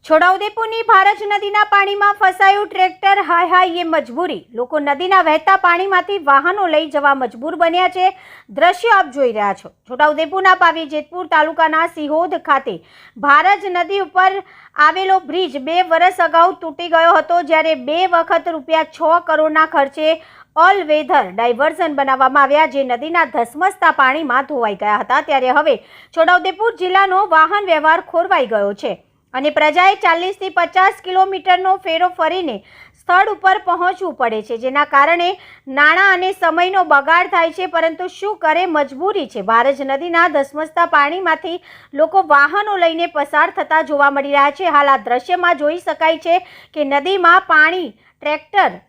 છોટાઉદેપુરની ભારજ નદીના પાણીમાં ફસાયું ટ્રેક્ટર, હાય હાય એ મજબૂરી। લોકો નદીના વહેતા પાણીમાંથી વાહનો લઈ જવા મજબૂર બન્યા છે। દ્રશ્યો આપ જોઈ રહ્યા છો। છોટાઉદેપુરના પાવી જેતપુર તાલુકાના સિહોદ ખાતે ભારજ નદી ઉપર આવેલો બ્રિજ 2 વર્ષ અગાઉ તૂટી ગયો હતો, જ્યારે 2 વખત ₹6 કરોડના ખર્ચે ઓલ વેધર ડાયવર્ઝન બનાવવામાં આવ્યા, જે નદીના ધસમસતા પાણીમાં ધોવાઈ ગયા હતા। ત્યારે હવે છોટાઉદેપુર જિલ્લાનો વાહન વ્યવહાર ખોરવાઈ ગયો છે અને પ્રજાએ 40 થી 50 કિલોમીટરનો ફેરો ફરીને સ્થળ ઉપર પહોંચવું પડે છે, જેના કારણે નાણાં અને સમયનો બગાડ થાય છે। પરંતુ શું કરે, મજબૂરી છે। ભારજ નદીના ધસમસતા પાણીમાંથી લોકો વાહનો લઈને પસાર થતા જોવા મળી રહ્યા છે। હાલ આ દ્રશ્યમાં જોઈ શકાય છે કે નદીમાં પાણી ટ્રેક્ટર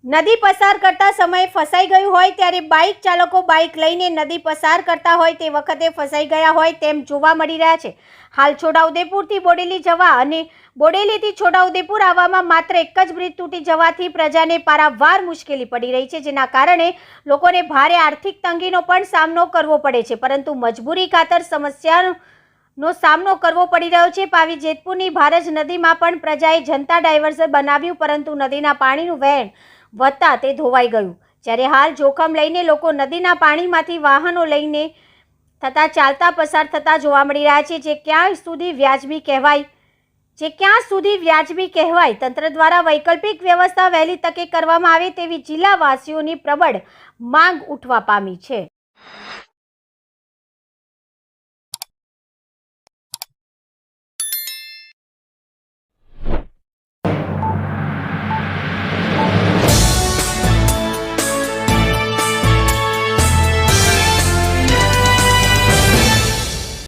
નદી પસાર કરતા સમયે ફસાઈ ગયું હોય, ત્યારે બાઇક ચાલકો બાઇક લઈને નદી પસાર કરતા હોય તે વખતે ફસાઈ ગયા હોય તેમ જોવા મળી રહ્યા છે। હાલ છોટાઉદેપુરથી બોડેલી જવા અને બોડેલીથી છોટાઉદેપુર આવવામાં માત્ર એક જ બ્રિજ તૂટી જવાથી પ્રજાને પારાવાર મુશ્કેલી પડી રહી છે, જેના કારણે લોકોને ભારે આર્થિક તંગીનો પણ સામનો કરવો પડે છે। પરંતુ મજબૂરી ખાતર સમસ્યાનો સામનો કરવો પડી રહ્યો છે। પાવી જેતપુરની ભારજ નદીમાં પણ પ્રજાએ જનતા ડાયવર્ઝન બનાવ્યું, પરંતુ નદીના પાણીનું વહેણ વધતા તે ધોવાઈ ગયું। જ્યારે હાલ જોખમ લઈને લોકો નદીના પાણીમાંથી વાહનો લઈને થતા ચાલતા પસાર થતા જોવા મળી રહ્યા છે, જે ક્યાં સુધી વ્યાજબી કહેવાય। તંત્ર દ્વારા વૈકલ્પિક વ્યવસ્થા વહેલી તકે કરવામાં આવે તેવી જિલ્લાવાસીઓની પ્રબળ માંગ ઉઠવા પામી છે।